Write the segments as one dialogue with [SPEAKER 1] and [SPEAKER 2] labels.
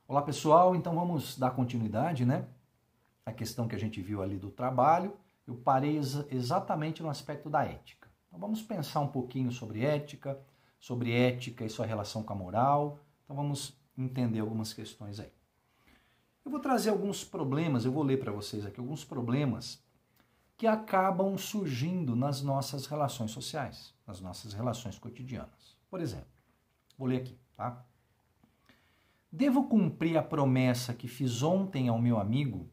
[SPEAKER 1] Olá pessoal, então vamos dar continuidade, né? A questão que a gente viu ali do trabalho, eu parei exatamente no aspecto da ética. Então vamos pensar um pouquinho sobre ética e sua relação com a moral. Então vamos entender algumas questões aí. Eu vou trazer alguns problemas, eu vou ler para vocês aqui alguns problemas que acabam surgindo nas nossas relações sociais, nas nossas relações cotidianas. Por exemplo, vou ler aqui, tá? Devo cumprir a promessa que fiz ontem ao meu amigo,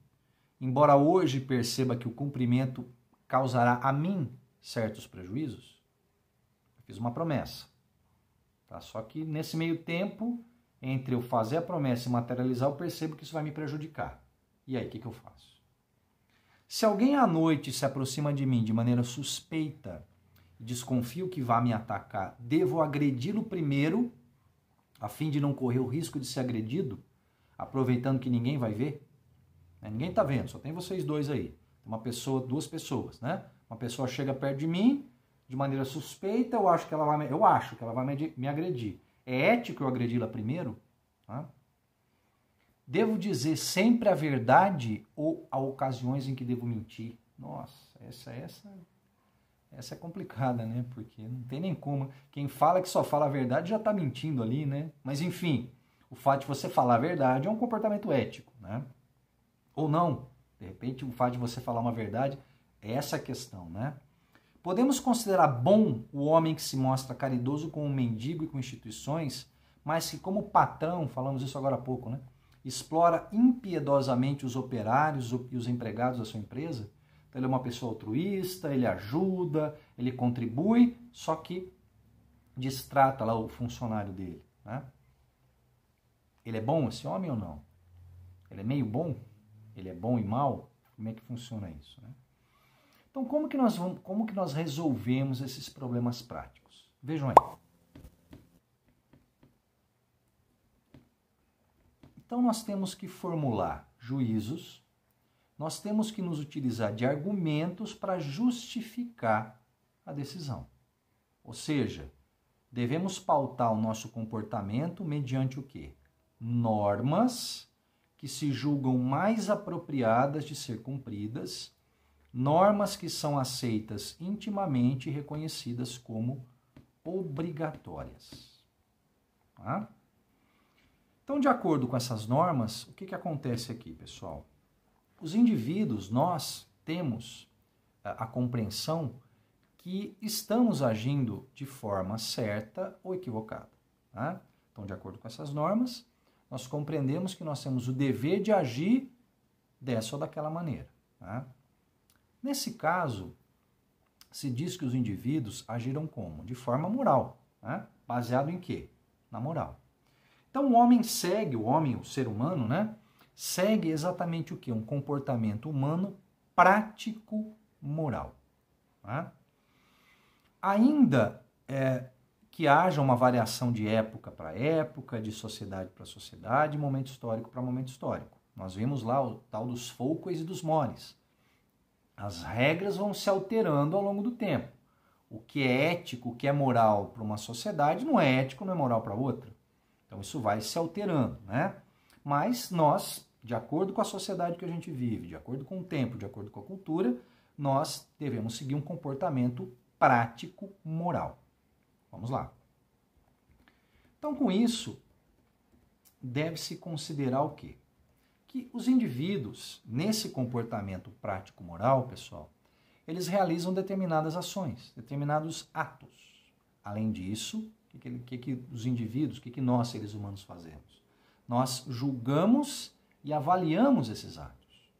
[SPEAKER 1] embora hoje perceba que o cumprimento causará a mim certos prejuízos? Eu fiz uma promessa, tá? Só que nesse meio tempo, entre eu fazer a promessa e materializar, eu percebo que isso vai me prejudicar. E aí, o que eu faço? Se alguém à noite se aproxima de mim de maneira suspeita e desconfio que vá me atacar, devo agredi-lo primeiro, a fim de não correr o risco de ser agredido, aproveitando que ninguém vai ver? Ninguém está vendo, só tem vocês dois aí. Uma pessoa, duas pessoas, né? Uma pessoa chega perto de mim de maneira suspeita, eu acho que ela vai me agredir. É ético eu agredi-la primeiro? Tá? Devo dizer sempre a verdade ou há ocasiões em que devo mentir? Nossa, essa é complicada, né? Porque não tem nem como. Quem fala que só fala a verdade já está mentindo ali, né? Mas enfim, o fato de você falar a verdade é um comportamento ético, né? Ou não. De repente, o fato de você falar uma verdade é essa a questão, né? Podemos considerar bom o homem que se mostra caridoso com um mendigo e com instituições, mas que como patrão, falamos isso agora há pouco, né? Explora impiedosamente os operários e os empregados da sua empresa? Então, ele é uma pessoa altruísta, ele ajuda, ele contribui, só que distrata lá o funcionário dele, né? Ele é bom esse homem ou não? Ele é meio bom? Ele é bom e mal? Como é que funciona isso, né? Então, como que nós resolvemos esses problemas práticos? Vejam aí. Então, nós temos que formular juízos, nós temos que nos utilizar de argumentos para justificar a decisão. Ou seja, devemos pautar o nosso comportamento mediante o quê? Normas que se julgam mais apropriadas de ser cumpridas, normas que são aceitas intimamente e reconhecidas como obrigatórias. Tá? Então, de acordo com essas normas, o que acontece aqui, pessoal? Os indivíduos, nós temos a compreensão que estamos agindo de forma certa ou equivocada. Tá? Então, de acordo com essas normas, nós compreendemos que nós temos o dever de agir dessa ou daquela maneira. Tá? Nesse caso, se diz que os indivíduos agiram como? De forma moral. Tá? Baseado em quê? Na moral. Então, o ser humano, né, segue exatamente o quê? Um comportamento humano prático moral. Tá? Ainda que haja uma variação de época para época, de sociedade para sociedade, momento histórico para momento histórico. Nós vimos lá o tal dos Foucaults e dos Mores. As regras vão se alterando ao longo do tempo. O que é ético, o que é moral para uma sociedade, não é ético, não é moral para outra. Então isso vai se alterando, né? Mas nós, de acordo com a sociedade que a gente vive, de acordo com o tempo, de acordo com a cultura, nós devemos seguir um comportamento prático moral. Vamos lá. Então, com isso, deve-se considerar o quê? Que os indivíduos, nesse comportamento prático moral, pessoal, eles realizam determinadas ações, determinados atos. Além disso, o que os indivíduos, o que nós, seres humanos, fazemos? Nós julgamos e avaliamos esses atos.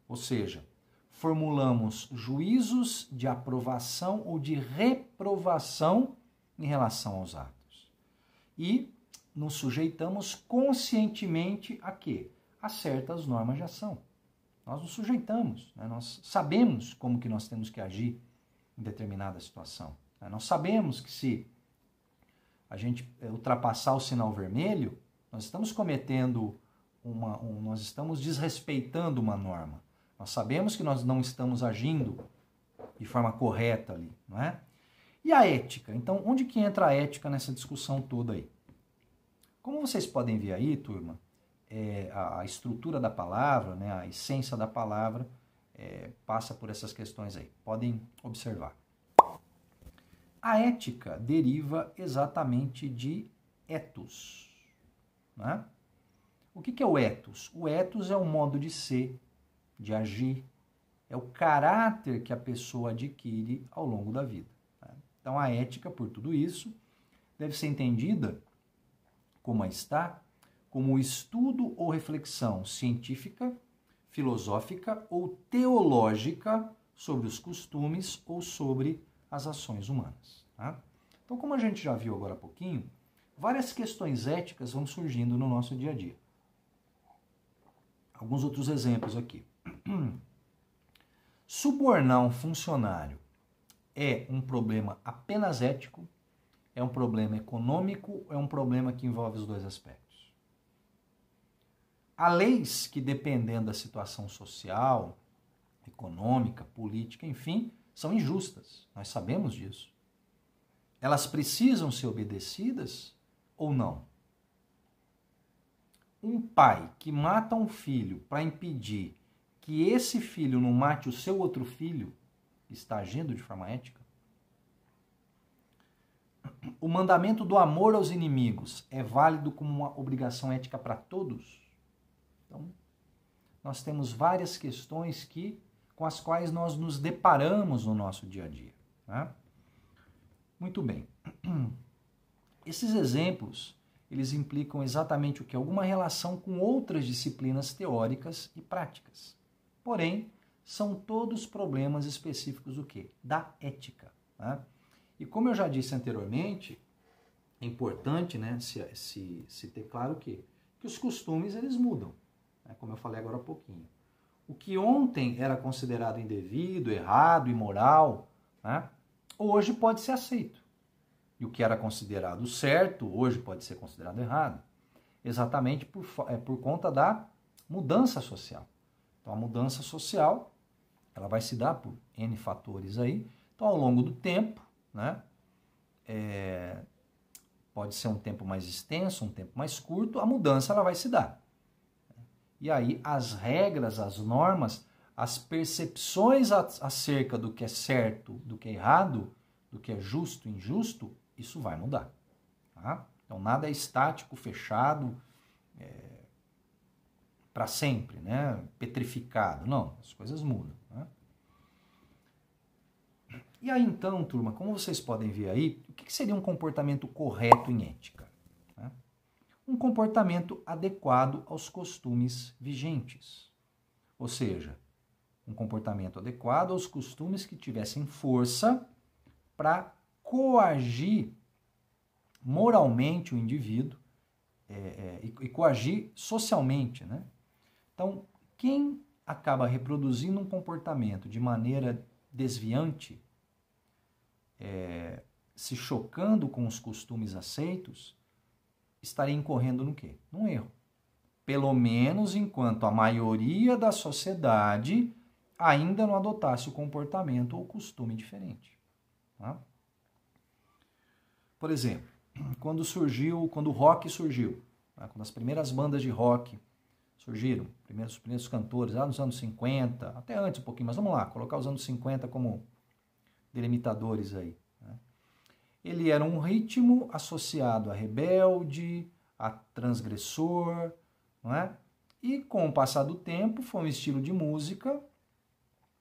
[SPEAKER 1] Ou seja, formulamos juízos de aprovação ou de reprovação em relação aos atos. E nos sujeitamos conscientemente a quê? A certas normas de ação. Nós nos sujeitamos, né? Nós sabemos como que nós temos que agir em determinada situação. Né? Nós sabemos que se a gente ultrapassar o sinal vermelho, nós estamos cometendo nós estamos desrespeitando uma norma. Nós sabemos que nós não estamos agindo de forma correta ali, não é? E a ética? Então, onde que entra a ética nessa discussão toda aí? Como vocês podem ver aí, turma, a estrutura da palavra, né, a essência da palavra, passa por essas questões aí. Podem observar. A ética deriva exatamente de ethos, né? O que é o ethos? O ethos é o modo de ser, de agir, é o caráter que a pessoa adquire ao longo da vida. Tá? Então, a ética, por tudo isso, deve ser entendida como como estudo ou reflexão científica, filosófica ou teológica sobre os costumes ou sobre as ações humanas. Tá? Então, como a gente já viu agora há pouquinho, várias questões éticas vão surgindo no nosso dia a dia. Alguns outros exemplos aqui. Subornar um funcionário é um problema apenas ético? É um problema econômico? É um problema que envolve os dois aspectos? Há leis que, dependendo da situação social, econômica, política, enfim, são injustas. Nós sabemos disso. Elas precisam ser obedecidas ou não? Um pai que mata um filho para impedir que esse filho não mate o seu outro filho, está agindo de forma ética? O mandamento do amor aos inimigos é válido como uma obrigação ética para todos? Então, nós temos várias questões com as quais nós nos deparamos no nosso dia a dia. Tá? Muito bem. Esses exemplos, eles implicam exatamente o que? Alguma relação com outras disciplinas teóricas e práticas. Porém, são todos problemas específicos do quê? Da ética. Tá? E como eu já disse anteriormente, é importante, né, se ter claro que os costumes eles mudam, né, como eu falei agora há pouquinho. O que ontem era considerado indevido, errado, imoral, né, hoje pode ser aceito. E o que era considerado certo, hoje pode ser considerado errado. Exatamente por conta da mudança social. Então, a mudança social, ela vai se dar por N fatores aí. Então, ao longo do tempo, né, pode ser um tempo mais extenso, um tempo mais curto, a mudança ela vai se dar. E aí, as regras, as normas, as percepções acerca do que é certo, do que é errado, do que é justo, injusto, isso vai mudar. Tá? Então, nada é estático, fechado, para sempre, né? Petrificado. Não, as coisas mudam. Né? E aí, então, turma, como vocês podem ver aí, o que seria um comportamento correto em ética? Né? Um comportamento adequado aos costumes vigentes. Ou seja, um comportamento adequado aos costumes que tivessem força para coagir moralmente o indivíduo e coagir socialmente, né? Então, quem acaba reproduzindo um comportamento de maneira desviante, se chocando com os costumes aceitos, estaria incorrendo no quê? Num erro. Pelo menos enquanto a maioria da sociedade ainda não adotasse o comportamento ou costume diferente. Tá? Por exemplo, quando o rock surgiu, tá? Quando as primeiras bandas de rock surgiram, os primeiros cantores, lá nos anos 50, até antes um pouquinho, mas vamos lá, colocar os anos 50 como delimitadores aí. Né? Ele era um ritmo associado a rebelde, a transgressor, não é? E com o passar do tempo foi um estilo de música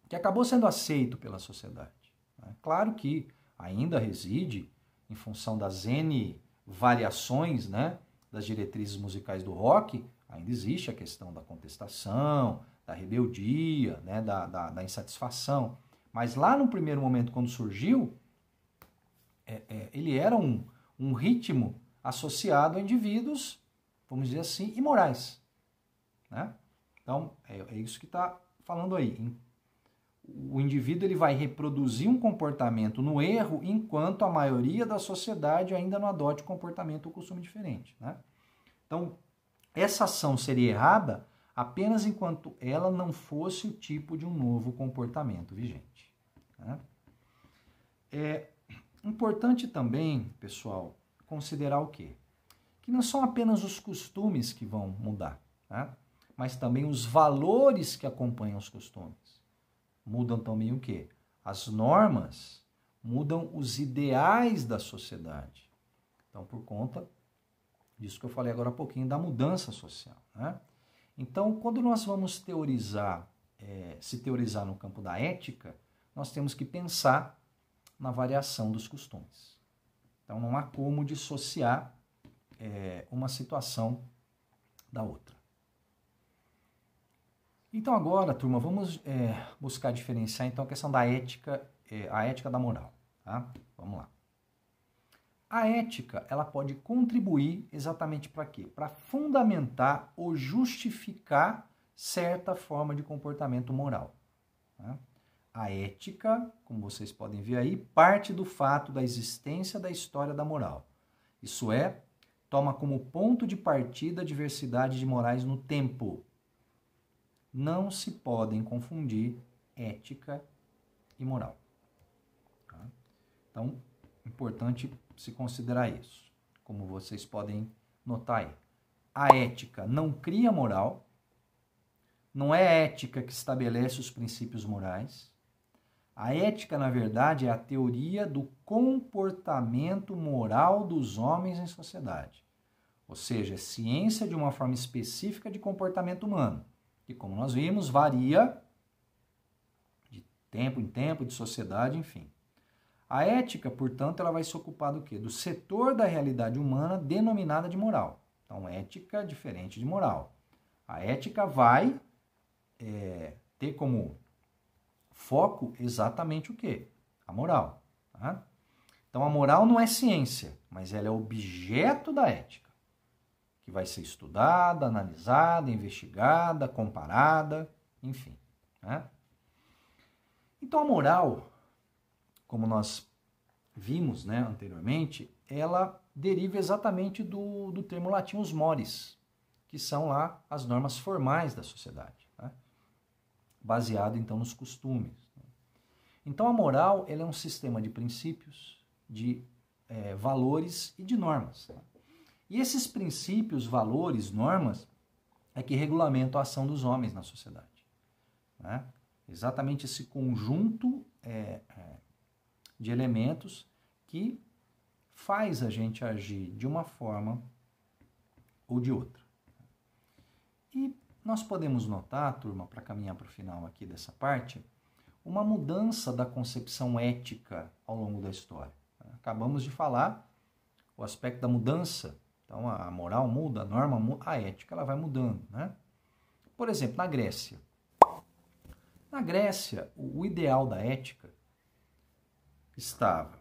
[SPEAKER 1] que acabou sendo aceito pela sociedade. Né? Claro que ainda reside, em função das N variações, né, das diretrizes musicais do rock, ainda existe a questão da contestação, da rebeldia, né, da insatisfação. Mas lá no primeiro momento, quando surgiu, ele era um ritmo associado a indivíduos, vamos dizer assim, imorais. Né? Então, é isso que está falando aí. O indivíduo ele vai reproduzir um comportamento no erro, enquanto a maioria da sociedade ainda não adote comportamento ou costume diferente. Né? Então, essa ação seria errada apenas enquanto ela não fosse o tipo de um novo comportamento vigente. Né? É importante também, pessoal, considerar o quê? Que não são apenas os costumes que vão mudar. né? Mas também os valores que acompanham os costumes. Mudam também o quê? As normas, mudam os ideais da sociedade. Então, por conta disso que eu falei agora há pouquinho, da mudança social, né? Então, quando nós vamos teorizar, se teorizar no campo da ética, nós temos que pensar na variação dos costumes. Então, não há como dissociar uma situação da outra. Então, agora, turma, vamos buscar diferenciar então a questão da ética, a ética da moral. Tá? Vamos lá. A ética, ela pode contribuir exatamente para quê? Para fundamentar ou justificar certa forma de comportamento moral. Tá? A ética, como vocês podem ver aí, parte do fato da existência da história da moral. Isso é, toma como ponto de partida a diversidade de morais no tempo. Não se podem confundir ética e moral. Tá? Então, importante se considerar isso. Como vocês podem notar aí. A ética não cria moral, não é a ética que estabelece os princípios morais. A ética, na verdade, é a teoria do comportamento moral dos homens em sociedade. Ou seja, é ciência de uma forma específica de comportamento humano, que, como nós vimos, varia de tempo em tempo, de sociedade, enfim. A ética, portanto, ela vai se ocupar do quê? Do setor da realidade humana denominada de moral. Então, ética diferente de moral. A ética vai ter como foco exatamente o quê? A moral. Tá? Então, a moral não é ciência, mas ela é objeto da ética, que vai ser estudada, analisada, investigada, comparada, enfim. Né? Então, a moral, como nós vimos, né, anteriormente, ela deriva exatamente do termo latim os mores, que são lá as normas formais da sociedade, né? Baseado então nos costumes. Então a moral ela é um sistema de princípios, de valores e de normas. Né? E esses princípios, valores, normas é que regulamentam a ação dos homens na sociedade. Né? Exatamente esse conjunto de elementos que faz a gente agir de uma forma ou de outra. E nós podemos notar, turma, para caminhar para o final aqui dessa parte, uma mudança da concepção ética ao longo da história. Acabamos de falar o aspecto da mudança. Então, a moral muda, a norma muda, a ética ela vai mudando. Né? Por exemplo, na Grécia. Na Grécia, o ideal da ética estava,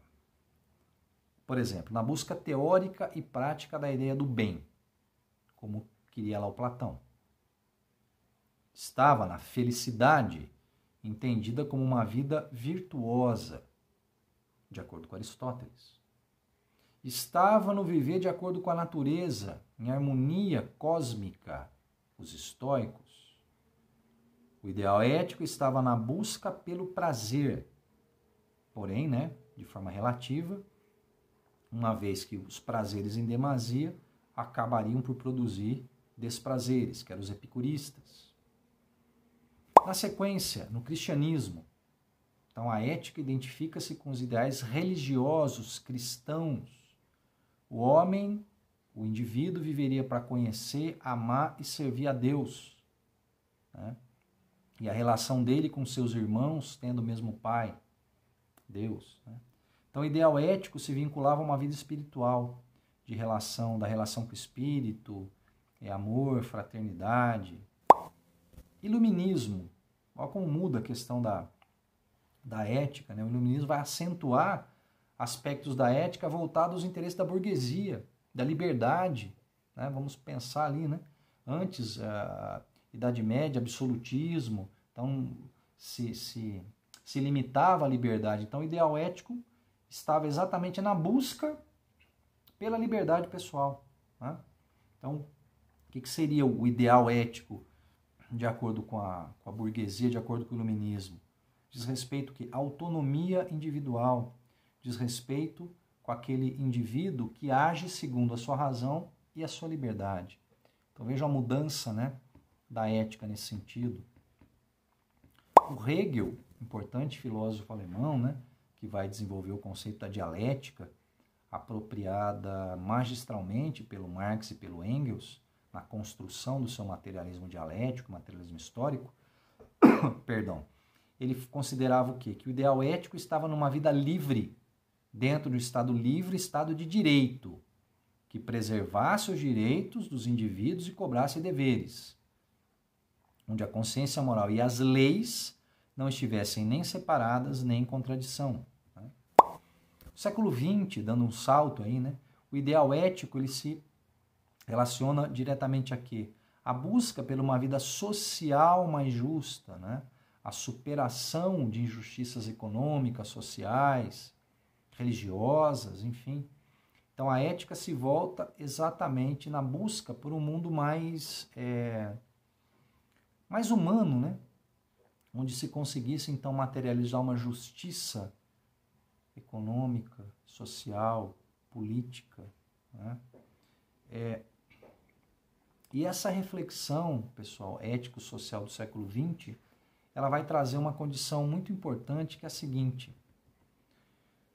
[SPEAKER 1] por exemplo, na busca teórica e prática da ideia do bem, como queria lá o Platão. Estava na felicidade, entendida como uma vida virtuosa, de acordo com Aristóteles. Estava no viver de acordo com a natureza, em harmonia cósmica, os estoicos. O ideal ético estava na busca pelo prazer, porém, né, de forma relativa, uma vez que os prazeres em demasia acabariam por produzir desprazeres, que eram os epicuristas. Na sequência, no cristianismo, então a ética identifica-se com os ideais religiosos cristãos. O homem, o indivíduo, viveria para conhecer, amar e servir a Deus. Né? E a relação dele com seus irmãos, tendo o mesmo Pai, Deus. Né? Então, o ideal ético se vinculava a uma vida espiritual, da relação com o Espírito, amor, fraternidade. Iluminismo, olha como muda a questão da ética. Né? O iluminismo vai acentuar aspectos da ética voltados aos interesses da burguesia, da liberdade. Né? Vamos pensar ali, né? Antes, a Idade Média, absolutismo, então se limitava à liberdade. Então, o ideal ético estava exatamente na busca pela liberdade pessoal. Né? Então, o que seria o ideal ético de acordo com a burguesia, de acordo com o iluminismo? Diz respeito à autonomia individual, diz respeito com aquele indivíduo que age segundo a sua razão e a sua liberdade. Então veja a mudança, né, da ética nesse sentido. O Hegel, importante filósofo alemão, né, que vai desenvolver o conceito da dialética, apropriada magistralmente pelo Marx e pelo Engels, na construção do seu materialismo dialético, materialismo histórico, perdão, ele considerava o quê? Que o ideal ético estava numa vida livre, dentro do Estado livre, Estado de direito, que preservasse os direitos dos indivíduos e cobrasse deveres, onde a consciência moral e as leis não estivessem nem separadas, nem em contradição. Né? No século XX, dando um salto aí, né? O ideal ético ele se relaciona diretamente a quê? A busca por uma vida social mais justa, né? A superação de injustiças econômicas, sociais, religiosas, enfim. Então a ética se volta exatamente na busca por um mundo mais humano, né? Onde se conseguisse então materializar uma justiça econômica, social, política, né? E essa reflexão, pessoal, ético-social do século XX, ela vai trazer uma condição muito importante, que é a seguinte.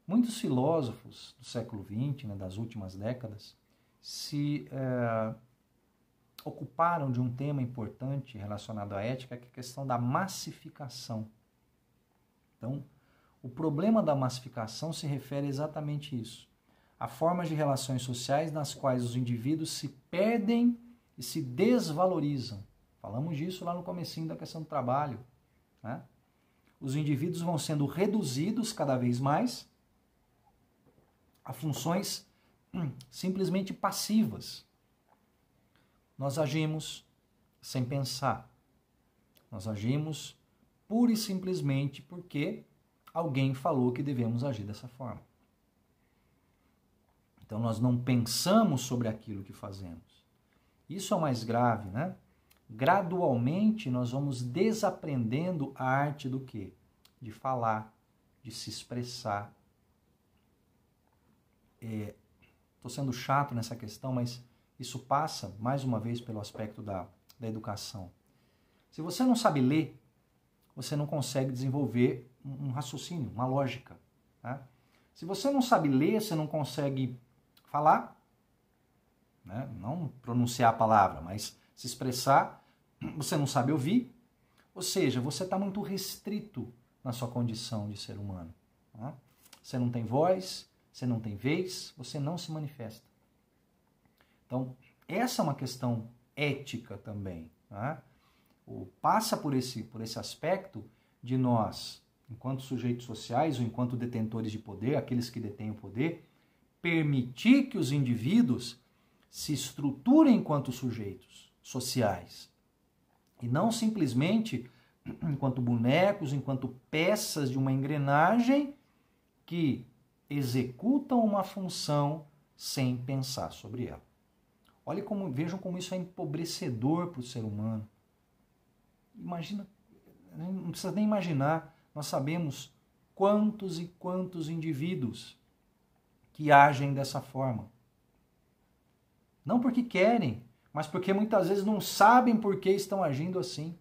[SPEAKER 1] Muitos filósofos do século XX, né, das últimas décadas, se ocuparam de um tema importante relacionado à ética, que é a questão da massificação. Então, o problema da massificação se refere exatamente a isso. A formas de relações sociais nas quais os indivíduos se perdem e se desvalorizam. Falamos disso lá no comecinho da questão do trabalho. Né? Os indivíduos vão sendo reduzidos cada vez mais a funções simplesmente passivas. Nós agimos sem pensar. Nós agimos pura e simplesmente porque alguém falou que devemos agir dessa forma. Então nós não pensamos sobre aquilo que fazemos. Isso é o mais grave, né? Gradualmente nós vamos desaprendendo a arte do quê? De falar, de se expressar. Estou sendo chato nessa questão, mas isso passa, mais uma vez, pelo aspecto da educação. Se você não sabe ler, você não consegue desenvolver um raciocínio, uma lógica. Tá? Se você não sabe ler, você não consegue falar, né? Não pronunciar a palavra, mas se expressar, você não sabe ouvir, ou seja, você está muito restrito na sua condição de ser humano. Tá? Você não tem voz, você não tem vez, você não se manifesta. Então, essa é uma questão ética também. Tá? Passa por esse aspecto de nós, enquanto sujeitos sociais ou enquanto detentores de poder, aqueles que detêm o poder, permitir que os indivíduos se estruturem enquanto sujeitos sociais e não simplesmente enquanto bonecos, enquanto peças de uma engrenagem que executam uma função sem pensar sobre ela. Vejam como isso é empobrecedor para o ser humano. Imagina, não precisa nem imaginar, nós sabemos quantos e quantos indivíduos que agem dessa forma. Não porque querem, mas porque muitas vezes não sabem por que estão agindo assim.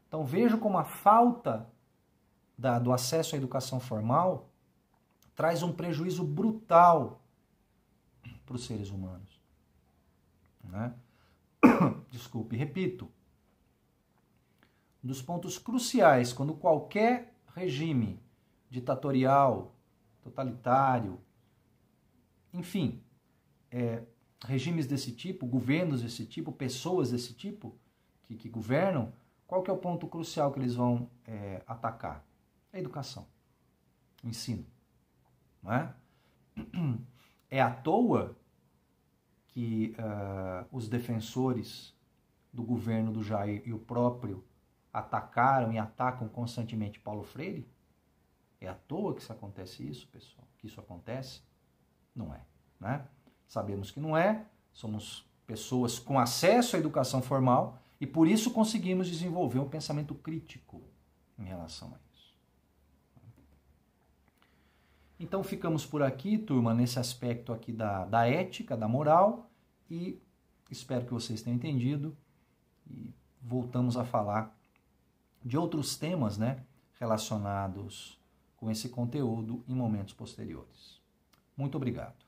[SPEAKER 1] Então vejam como a falta do acesso à educação formal traz um prejuízo brutal para os seres humanos. Né? Desculpe, repito. Um dos pontos cruciais quando qualquer regime ditatorial, totalitário, enfim, regimes desse tipo, governos desse tipo, pessoas desse tipo que governam, qual que é o ponto crucial que eles vão atacar? A educação, o ensino. Não é? É à toa que os defensores do governo do Jair e o próprio atacaram e atacam constantemente Paulo Freire? É à toa que acontece isso, pessoal? Que isso acontece? Não é, né? Sabemos que não é, somos pessoas com acesso à educação formal e por isso conseguimos desenvolver um pensamento crítico em relação a isso. Então ficamos por aqui, turma, nesse aspecto aqui da ética, da moral, e Espero que vocês tenham entendido e voltamos a falar de outros temas, né, relacionados com esse conteúdo em momentos posteriores. Muito obrigado.